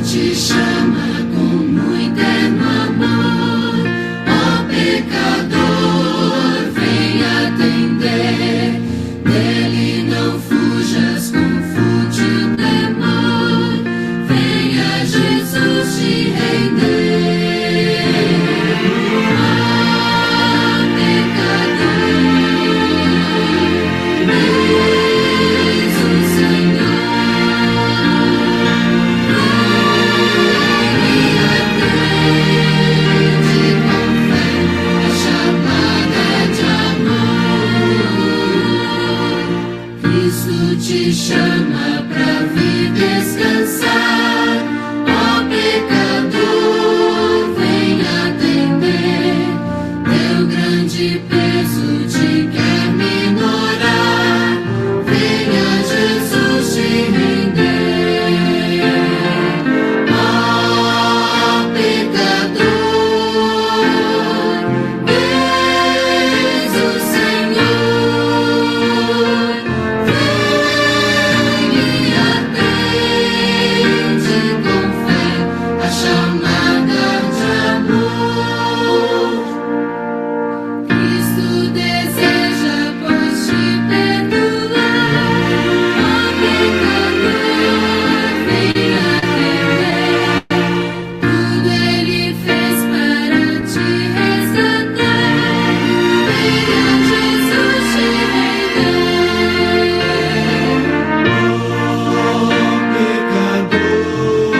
te chama com muito eterno amor. Ó pecador, vem atender. Dele não fujas com fútil temor. Venha Jesus te render. Ah, pecador, eis o Senhor. Vem e atende com fé a chamada de amor. Cristo te chama pra vir descansar. Ó pecador, vem atender. Teu grande peso te quer minorar. Venha Jesus te render. Ó pecador, eis o Senhor. Vem e atende com fé a chamada de amor. Cristo deseja, pois, te perdoar. Ó pecador, vem atender. Tudo Ele fez para te resgatar. Venha Jesus te render. Ó pecador,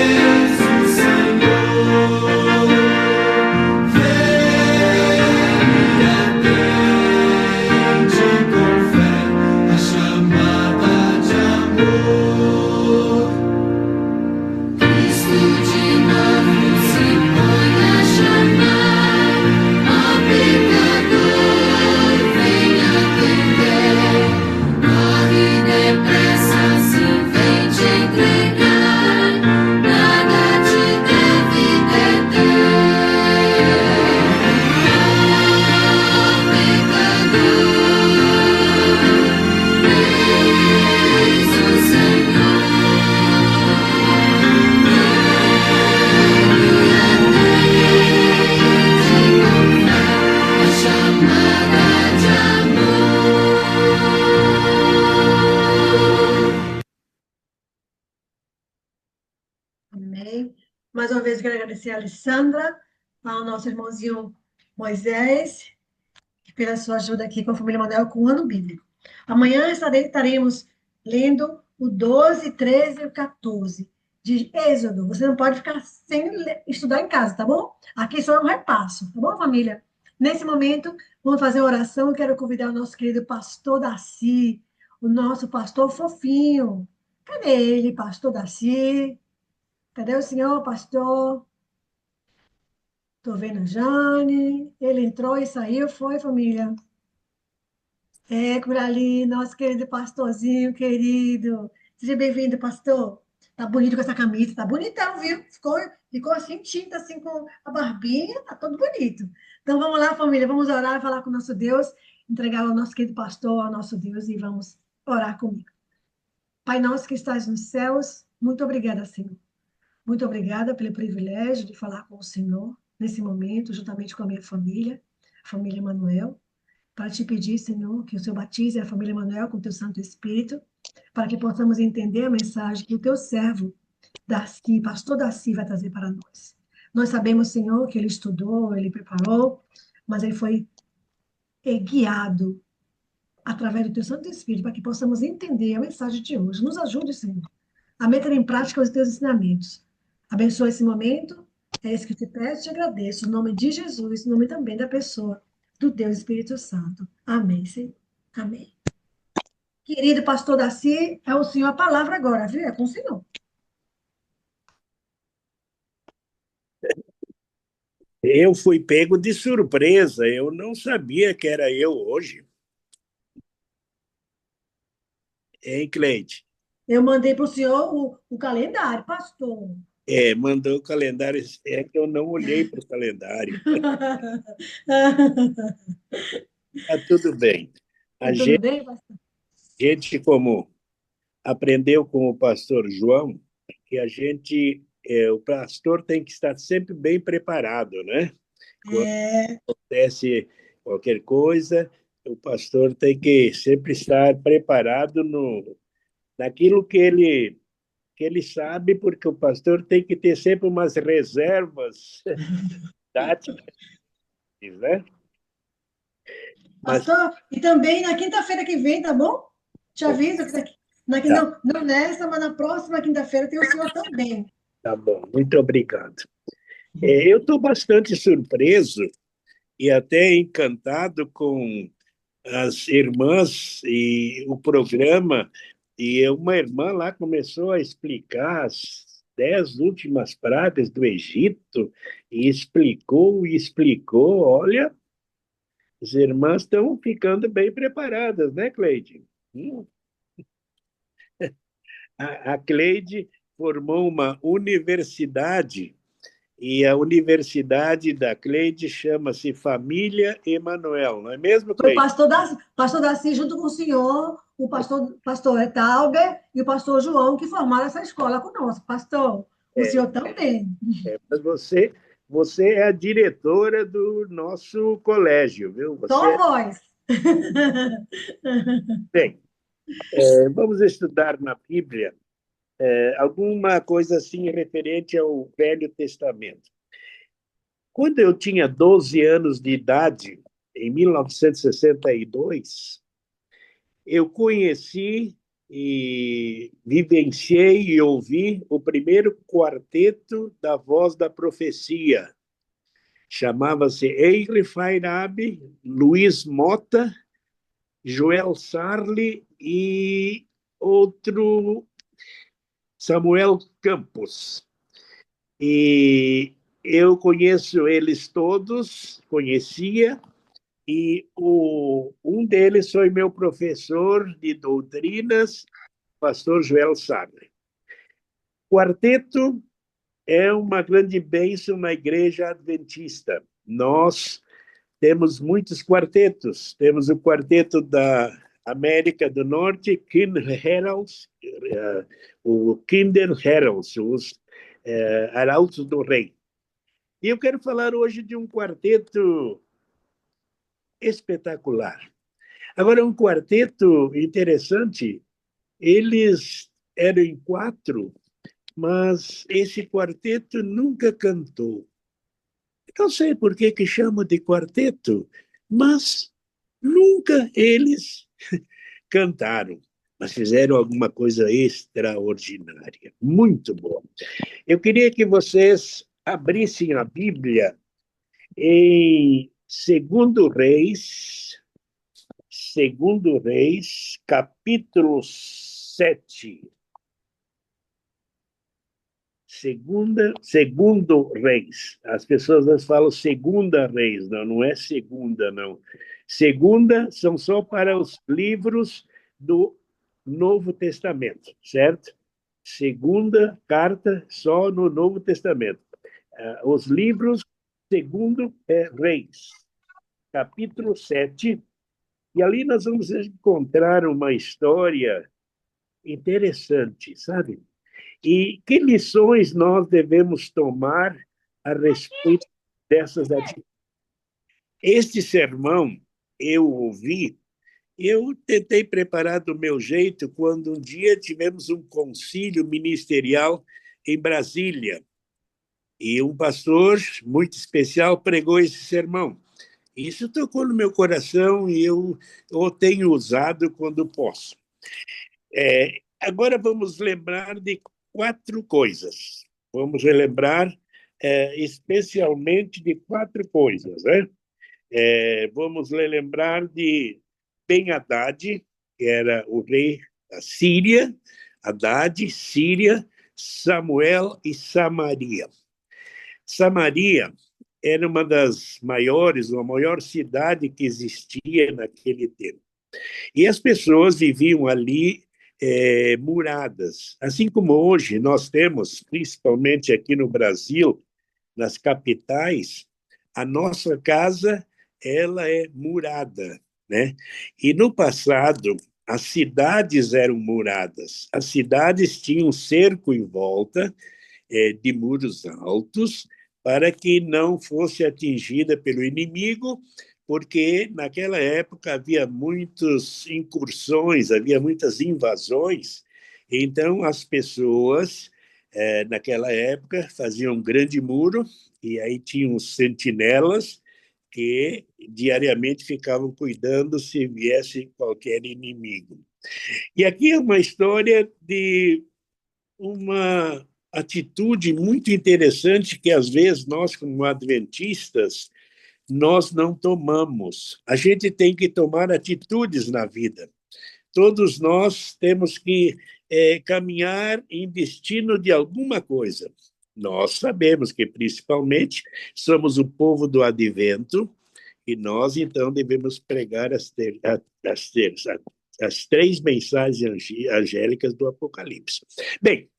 eis o Senhor. Vem e atende com fé a chamada de amor. Cristo de novo se põe a chamar. Ó pecador, vem atender. Corre depressa, assim vem te entregar. Nada te deve deter. Ó pecador, eis o Senhor. A chamada de amor. Amém. Mais uma vez, quero agradecer a Alessandra, ao nosso irmãozinho Moisés, pela sua ajuda aqui com a família Manuel com o ano bíblico. Amanhã estaremos lendo o 12, 13 e o 14 de Êxodo. Você não pode ficar sem estudar em casa, tá bom? Aqui só é um repasso, tá bom, família? Nesse momento, vamos fazer uma oração. Eu quero convidar o nosso querido pastor Daci, o nosso pastor fofinho. Cadê ele, pastor Daci? Cadê o senhor, pastor? Estou vendo a Jane. Ele entrou e saiu, foi, família? É, por ali, nosso querido pastorzinho, querido. Seja bem-vindo, pastor. Tá bonito com essa camisa, tá bonitão, viu? Ficou assim, tinta, assim, com a barbinha, tá todo bonito. Então, vamos lá, família, vamos orar, falar com o nosso Deus, entregar ao nosso querido pastor, ao nosso Deus, e vamos orar comigo. Pai nosso que estás nos céus, muito obrigada, Senhor. Muito obrigada pelo privilégio de falar com o Senhor nesse momento, juntamente com a família Manuel, para te pedir, Senhor, que o Senhor batize a família Manuel com o teu Santo Espírito, para que possamos entender a mensagem que o teu servo, Daci, pastor Daci, vai trazer para nós. Nós sabemos, Senhor, que ele estudou, ele preparou, mas ele foi guiado através do teu Santo Espírito, para que possamos entender a mensagem de hoje. Nos ajude, Senhor, a meter em prática os teus ensinamentos. Abençoa esse momento, é isso que eu te peço e te agradeço, em nome de Jesus, em nome também da pessoa do Deus Espírito Santo. Amém, Senhor. Amém. Querido pastor Daci, é o senhor a palavra agora, viu? É com o senhor. Eu fui pego de surpresa, eu não sabia que era eu hoje. Hein, Cleide? Eu mandei para o senhor o calendário, pastor. Mandou o calendário, é que eu não olhei para o calendário. Tá tudo bem. A Tudo bem, pastor? gente como aprendeu com o pastor João que o pastor tem que estar sempre bem preparado, né? Quando acontece qualquer coisa, o pastor tem que sempre estar preparado naquilo que ele sabe, porque o pastor tem que ter sempre umas reservas táticas, né? Mas Pastor, e também na quinta-feira que vem, tá bom? Te aviso que tá, não nessa, mas na próxima quinta-feira tem o senhor também. tá bom, muito obrigado. Eu estou bastante surpreso e até encantado com as irmãs e o programa. E uma irmã lá começou a explicar as 10 últimas pragas do Egito e explicou e explicou. Olha, as irmãs estão ficando bem preparadas, né, Cleide? Hum. A Cleide formou uma universidade e a universidade da Cleide chama-se Família Emanuel, não é mesmo, Foi o Cleide? pastor Darcy, junto com o senhor, pastor Etalber e o pastor João, que formaram essa escola conosco. Pastor, o senhor também. Mas você é a diretora do nosso colégio, viu? Só a voz. Bem, vamos estudar na Bíblia alguma coisa assim referente ao Velho Testamento. Quando eu tinha 12 anos de idade, em 1962, eu conheci e vivenciei e ouvi o primeiro quarteto da Voz da Profecia. Chamava-se Eire Fairabe, Luiz Mota, Joel Sarli e outro, Samuel Campos. E eu conheço eles todos, conhecia, e um deles foi meu professor de doutrinas, pastor Joel Sarli. Quarteto é uma grande bênção na igreja adventista. Nós temos muitos quartetos. Temos o quarteto da América do Norte, Heralds, o Kinder Heralds, os Arautos do Rei. E eu quero falar hoje de um quarteto espetacular. Agora, um quarteto interessante, eles eram em 4, mas esse quarteto nunca cantou. Não sei por que chamam de quarteto, mas nunca eles cantaram, mas fizeram alguma coisa extraordinária, muito bom. Eu queria que vocês abrissem a Bíblia em Segundo Reis, capítulo 7. Segundo Reis. As pessoas falam Segunda Reis, não é segunda, não. Segunda são só para os livros do Novo Testamento, certo? Segunda carta só no Novo Testamento. Os livros, segundo Reis, capítulo 7, e ali nós vamos encontrar uma história interessante, sabe? E que lições nós devemos tomar a respeito dessas atitudes? Este sermão eu ouvi, eu tentei preparar do meu jeito quando um dia tivemos um concílio ministerial em Brasília. E um pastor muito especial pregou esse sermão. Isso tocou no meu coração e eu o tenho usado quando posso. Agora vamos lembrar de 4 coisas. Vamos relembrar especialmente de 4 coisas, né? Vamos lembrar de Ben-Hadad, que era o rei da Síria, Hadad, Síria, Samuel e Samaria. Samaria era uma das maiores, a maior cidade que existia naquele tempo. E as pessoas viviam ali muradas. Assim como hoje nós temos, principalmente aqui no Brasil, nas capitais, a nossa casa ela é murada, né? E no passado, as cidades eram muradas. As cidades tinham um cerco em volta, de muros altos, para que não fosse atingida pelo inimigo, porque naquela época havia muitas incursões, havia muitas invasões. Então, as pessoas, naquela época, faziam um grande muro, e aí tinham sentinelas que diariamente ficavam cuidando se viesse qualquer inimigo. E aqui é uma história de uma atitude muito interessante que, às vezes, nós, como adventistas, nós não tomamos. A gente tem que tomar atitudes na vida. Todos nós temos que caminhar em destino de alguma coisa. Nós sabemos que, principalmente, somos o povo do advento, e nós, então, devemos pregar as três mensagens angélicas do Apocalipse. Bem,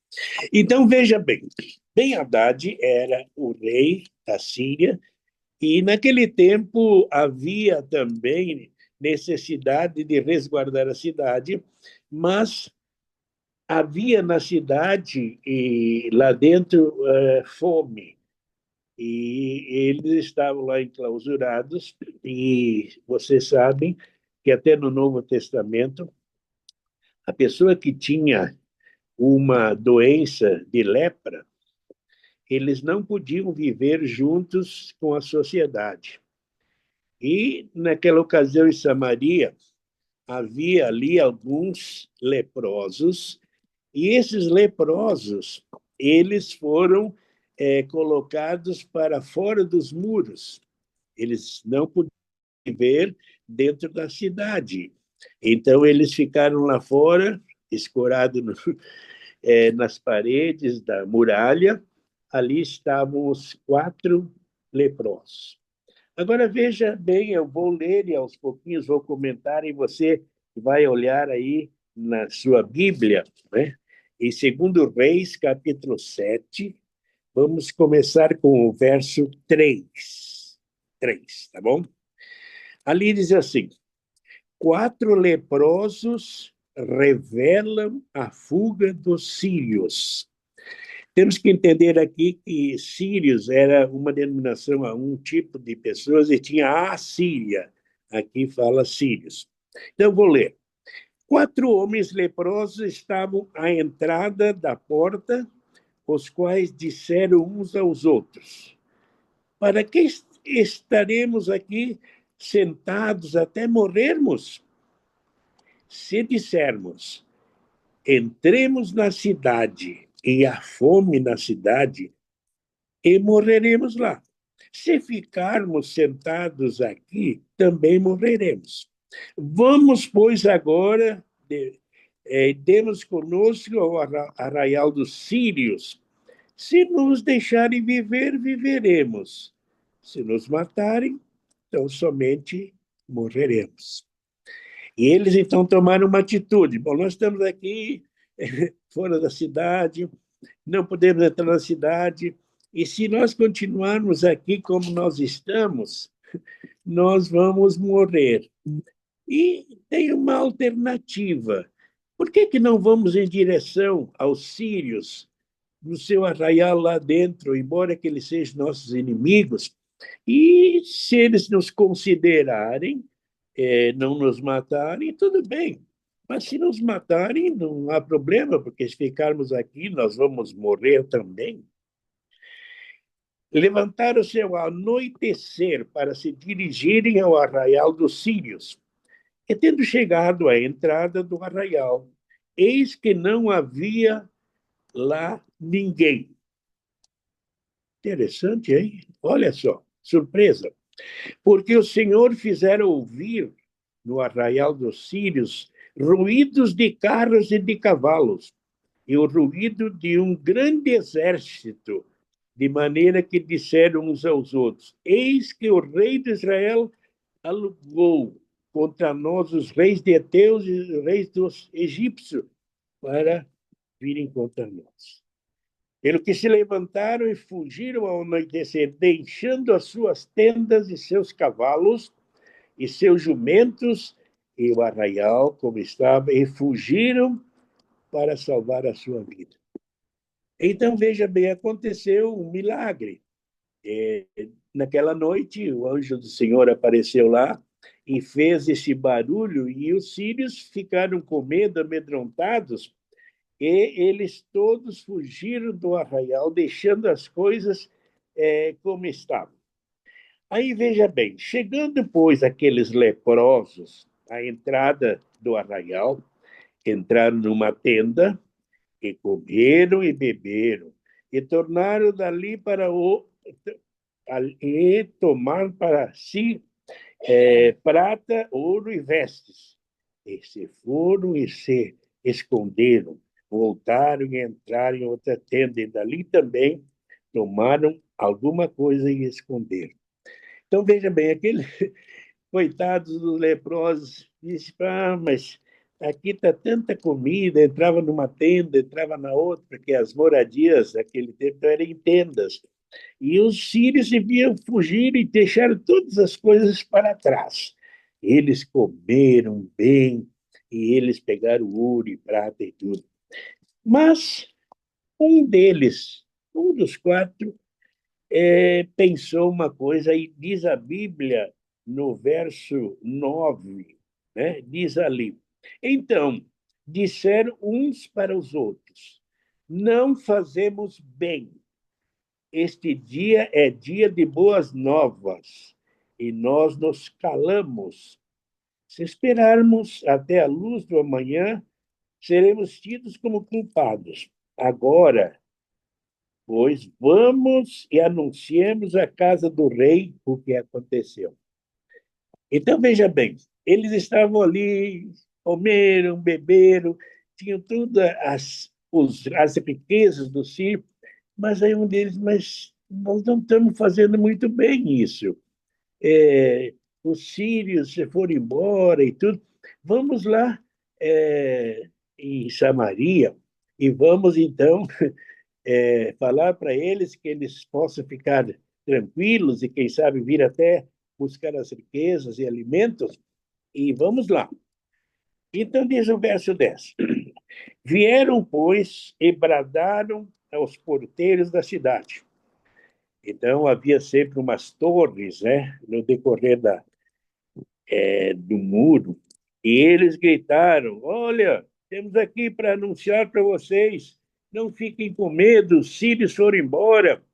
então, veja bem, Ben-Hadad era o rei da Síria, e naquele tempo havia também necessidade de resguardar a cidade, mas havia na cidade e lá dentro fome. E eles estavam lá enclausurados, e vocês sabem que até no Novo Testamento, a pessoa que tinha uma doença de lepra, eles não podiam viver juntos com a sociedade. E, naquela ocasião, em Samaria, havia ali alguns leprosos, e esses leprosos, eles foram colocados para fora dos muros. Eles não podiam viver dentro da cidade. Então, eles ficaram lá fora, escorados nas paredes da muralha. Ali estavam os 4 leprosos. Agora, veja bem, eu vou ler e aos pouquinhos vou comentar, e você vai olhar aí na sua Bíblia, né? Em 2 Reis, capítulo 7, vamos começar com o verso 3. 3, tá bom? Ali diz assim: 4 leprosos revelam a fuga dos sírios. Temos que entender aqui que sírios era uma denominação a um tipo de pessoas, e tinha a Síria. Aqui fala sírios. Então, vou ler. 4 homens leprosos estavam à entrada da porta, os quais disseram uns aos outros: para que estaremos aqui sentados até morrermos? Se dissermos, entremos na cidade, e há fome na cidade, e morreremos lá. Se ficarmos sentados aqui, também morreremos. Vamos, pois, agora, demos conosco ao arraial dos sírios. Se nos deixarem viver, viveremos. Se nos matarem, então somente morreremos. E eles, então, tomaram uma atitude. Bom, nós estamos aqui fora da cidade, não podemos entrar na cidade, e se nós continuarmos aqui como nós estamos, nós vamos morrer. E tem uma alternativa. Por que não vamos em direção aos sírios, no seu arraial lá dentro, embora que eles sejam nossos inimigos, e se eles nos considerarem, não nos matarem, tudo bem. Mas se nos matarem, não há problema, porque se ficarmos aqui, nós vamos morrer também. Levantaram-se ao anoitecer para se dirigirem ao arraial dos sírios. E, tendo chegado à entrada do arraial, eis que não havia lá ninguém. Interessante, hein? Olha só, surpresa. Porque o Senhor fizera ouvir no arraial dos sírios ruídos de carros e de cavalos, e o ruído de um grande exército, de maneira que disseram uns aos outros: eis que o rei de Israel alugou contra nós os reis de Eteus e os reis dos egípcios para virem contra nós. Pelo que se levantaram e fugiram ao anoitecer, deixando as suas tendas e seus cavalos e seus jumentos, e o arraial como estava, e fugiram para salvar a sua vida. Então, veja bem, aconteceu um milagre. Naquela noite, o anjo do Senhor apareceu lá e fez esse barulho, e os sírios ficaram com medo, amedrontados, e eles todos fugiram do arraial, deixando as coisas como estavam. Aí, veja bem, chegando, pois, aqueles leprosos à entrada do arraial, entraram numa tenda e comeram e beberam, e tornaram dali para e tomar para si prata, ouro e vestes. E se foram e se esconderam, voltaram e entraram em outra tenda, e dali também tomaram alguma coisa e esconderam. Então, veja bem, aquele coitados dos leprosos disse, mas aqui está tanta comida, entrava numa tenda, entrava na outra, porque as moradias daquele tempo eram em tendas. E os sírios deviam fugir e deixar todas as coisas para trás. Eles comeram bem, e eles pegaram ouro e prata e tudo. Mas um deles, um dos quatro, pensou uma coisa, e diz a Bíblia, no verso 9, né? Diz ali, então, disseram uns para os outros, não fazemos bem, este dia é dia de boas novas, e nós nos calamos. Se esperarmos até a luz do amanhã, seremos tidos como culpados. Agora, pois, vamos e anunciemos à casa do rei o que aconteceu. Então, veja bem, eles estavam ali, comeram, beberam, tinham todas as riquezas do circo, mas aí um deles, mas nós não estamos fazendo muito bem isso. Os sírios se foram embora e tudo. Vamos lá em Samaria e vamos, então, falar para eles que eles possam ficar tranquilos e, quem sabe, vir até buscar as riquezas e alimentos. E vamos lá. Então, diz o verso 10. Vieram, pois, e bradaram aos porteiros da cidade. Então, havia sempre umas torres, né, no decorrer do muro, e eles gritaram, olha, temos aqui para anunciar para vocês, não fiquem com medo, os sírios foram embora,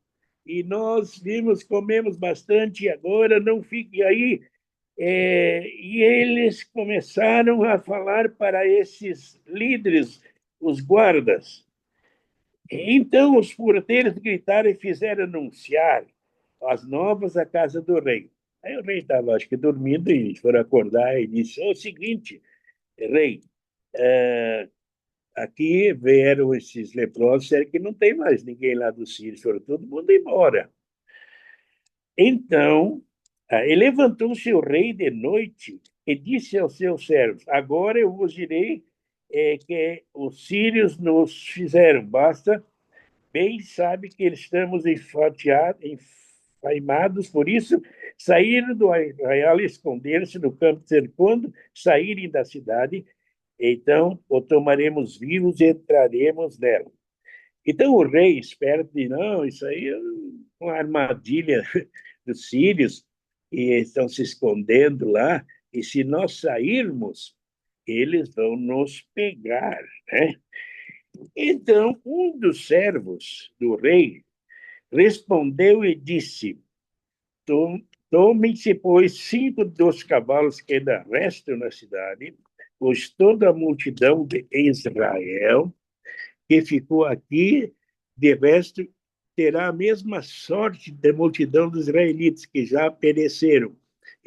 e nós vimos, comemos bastante, e agora não fiquem aí. E eles começaram a falar para esses líderes, os guardas. Então os porteiros gritaram e fizeram anunciar as novas à casa do rei. Aí o rei estava, acho que, dormindo, e eles foram acordar e disse, o seguinte, rei, aqui vieram esses leprosos, disseram que não tem mais ninguém lá do Sírio, foram todo mundo embora. Então, levantou-se o rei de noite e disse aos seus servos, agora eu vos direi que os sírios nos fizeram, basta, bem sabe que estamos enfaimados, por isso saíram do arraial e esconderam-se no campo, quando saírem da cidade, então o tomaremos vivos e entraremos nela. Então o rei, esperto, diz, não, isso aí é uma armadilha dos sírios, e estão se escondendo lá, e se nós sairmos, eles vão nos pegar, né? Então, um dos servos do rei respondeu e disse, tomem-se, pois, 5 dos cavalos que ainda restam na cidade, pois toda a multidão de Israel que ficou aqui, de resto, terá a mesma sorte da multidão dos israelitas que já pereceram.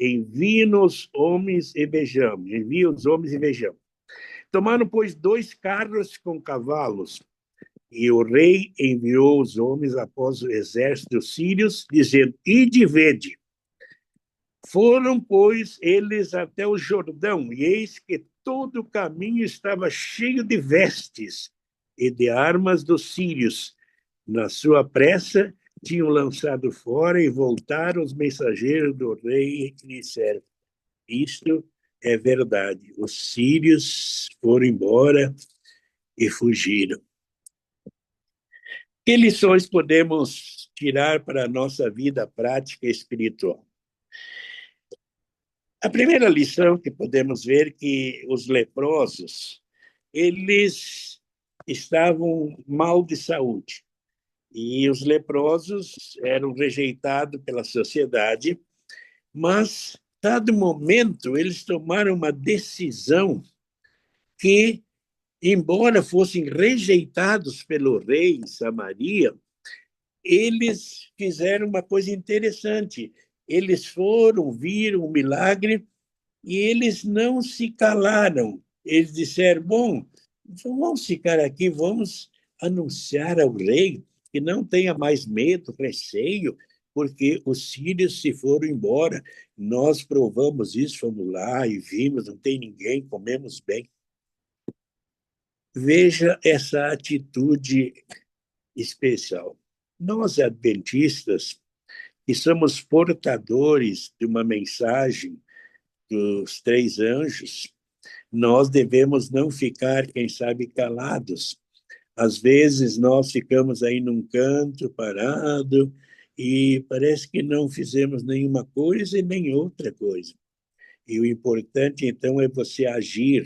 Envie-nos homens e vejamos. Envie os homens e vejamos. Tomaram, pois, 2 carros com cavalos, e o rei enviou os homens após o exército dos sírios, dizendo, ide e vede. Foram, pois, eles até o Jordão, e eis que todo o caminho estava cheio de vestes e de armas dos sírios. Na sua pressa, tinham lançado fora e voltaram os mensageiros do rei e disseram, isto é verdade. Os sírios foram embora e fugiram. Que lições podemos tirar para a nossa vida prática espiritual? A primeira lição que podemos ver é que os leprosos, eles estavam mal de saúde. E os leprosos eram rejeitados pela sociedade, mas, dado momento, eles tomaram uma decisão que, embora fossem rejeitados pelo rei em Samaria, eles fizeram uma coisa interessante. Eles foram, viram o milagre e eles não se calaram. Eles disseram: bom, então vamos ficar aqui, vamos anunciar ao rei que não tenha mais medo, receio, porque os sírios se foram embora. Nós provamos isso, fomos lá e vimos, não tem ninguém, comemos bem. Veja essa atitude especial. Nós, adventistas, que somos portadores de uma mensagem dos três anjos, nós devemos não ficar, quem sabe, calados. Às vezes nós ficamos aí num canto, parado, e parece que não fizemos nenhuma coisa e nem outra coisa. E o importante, então, é você agir,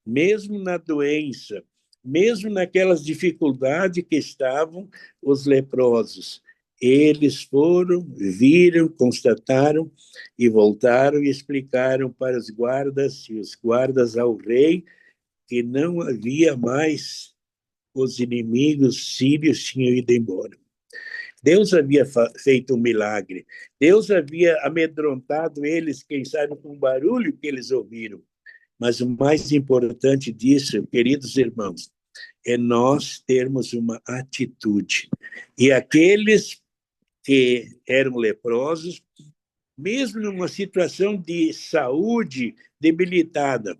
mesmo na doença, mesmo naquelas dificuldades que estavam os leprosos. Eles foram, viram, constataram e voltaram e explicaram para os guardas e os guardas ao rei que não havia mais, os inimigos sírios tinham ido embora. Deus havia feito um milagre. Deus havia amedrontado eles, quem sabe, com o barulho que eles ouviram. Mas o mais importante disso, queridos irmãos, é nós termos uma atitude. E aqueles que eram leprosos, mesmo numa situação de saúde debilitada,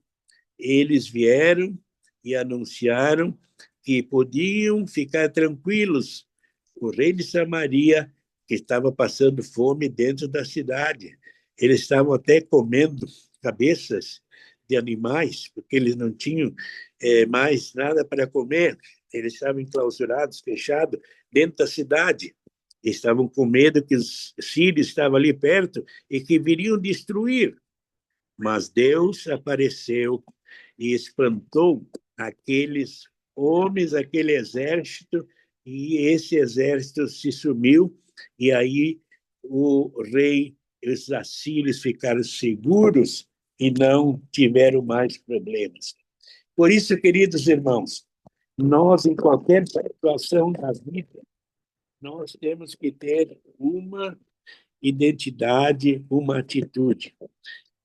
eles vieram e anunciaram que podiam ficar tranquilos. O rei de Samaria, que estava passando fome dentro da cidade, eles estavam até comendo cabeças de animais, porque eles não tinham mais nada para comer. Eles estavam enclausurados, fechados, dentro da cidade. Estavam com medo que os sírios estavam ali perto e que viriam destruir. Mas Deus apareceu e espantou aqueles homens, aquele exército, e esse exército se sumiu, e aí o rei e os assírios ficaram seguros e não tiveram mais problemas. Por isso, queridos irmãos, nós, em qualquer situação da vida, nós temos que ter uma identidade, uma atitude.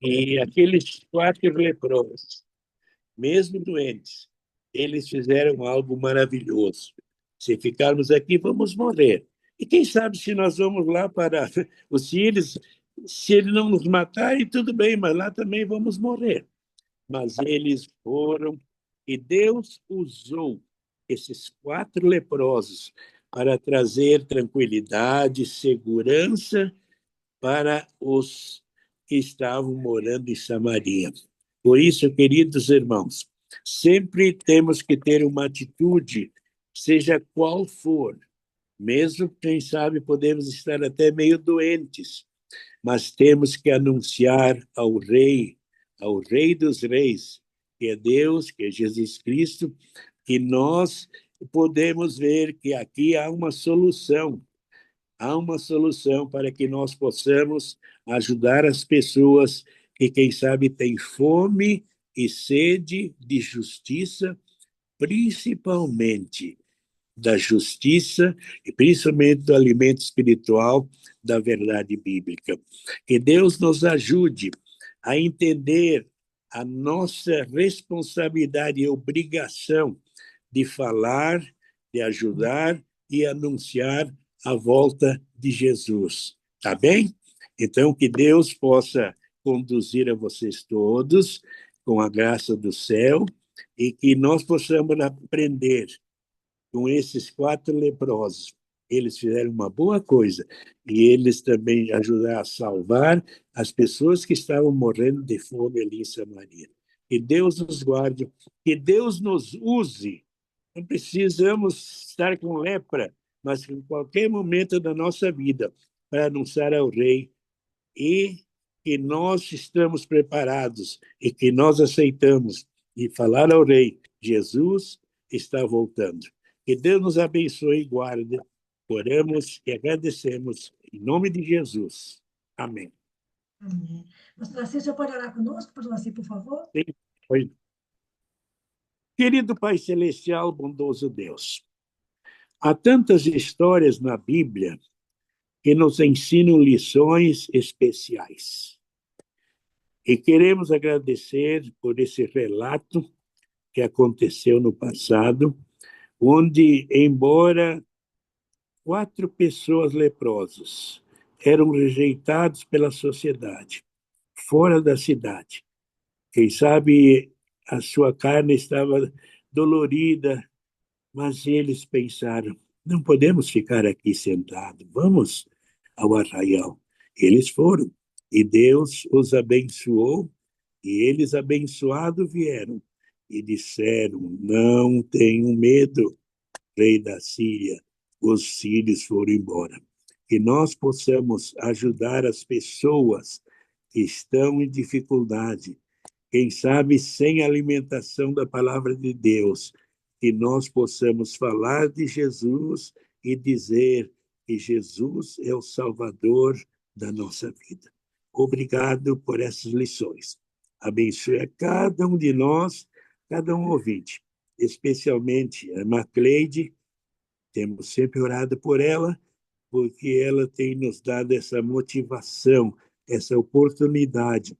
E aqueles 4 leprosos, mesmo doentes, eles fizeram algo maravilhoso. Se ficarmos aqui, vamos morrer. E quem sabe se nós vamos lá para os sírios, se eles não nos matarem, tudo bem, mas lá também vamos morrer. Mas eles foram, e Deus usou esses 4 leprosos para trazer tranquilidade, segurança para os que estavam morando em Samaria. Por isso, queridos irmãos, sempre temos que ter uma atitude, seja qual for, mesmo, quem sabe, podemos estar até meio doentes, mas temos que anunciar ao Rei dos Reis, que é Deus, que é Jesus Cristo, que nós podemos ver que aqui há uma solução. Há uma solução para que nós possamos ajudar as pessoas que, quem sabe, têm fome e sede de justiça, principalmente da justiça e principalmente do alimento espiritual da verdade bíblica. Que Deus nos ajude a entender a nossa responsabilidade e obrigação de falar, de ajudar e anunciar a volta de Jesus. Tá bem? Então, que Deus possa conduzir a vocês todos com a graça do céu e que nós possamos aprender com esses 4 leprosos Eles fizeram uma boa coisa e eles também ajudaram a salvar as pessoas que estavam morrendo de fome ali em Samaria. Que Deus nos guarde, que Deus nos use. Não precisamos estar com lepra, mas em qualquer momento da nossa vida, para anunciar ao Rei e que nós estamos preparados e que nós aceitamos e falar ao Rei, Jesus está voltando. Que Deus nos abençoe e guarde. Oramos e agradecemos em nome de Jesus. Amém. Amém. Pastor Laci, o senhor pode orar conosco, Pastor Laci, por favor? Sim, foi. Querido Pai Celestial, bondoso Deus, há tantas histórias na Bíblia que nos ensinam lições especiais. E queremos agradecer por esse relato que aconteceu no passado, onde, embora 4 pessoas leprosas eram rejeitados pela sociedade, fora da cidade. Quem sabe a sua carne estava dolorida, mas eles pensaram, não podemos ficar aqui sentados, vamos ao arraial. Eles foram, e Deus os abençoou, e eles abençoados vieram, e disseram, não tenham medo, rei da Síria, os sírios foram embora. Que nós possamos ajudar as pessoas que estão em dificuldade, quem sabe sem alimentação da palavra de Deus, que nós possamos falar de Jesus e dizer que Jesus é o Salvador da nossa vida. Obrigado por essas lições. Abençoe a cada um de nós, cada um ouvinte, especialmente a Macleide. Temos sempre orado por ela, porque ela tem nos dado essa motivação, essa oportunidade,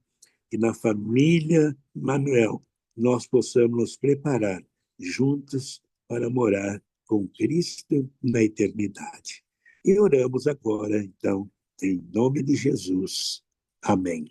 que na família Manuel nós possamos nos preparar juntos para morar com Cristo na eternidade. E oramos agora, então, em nome de Jesus. Amém.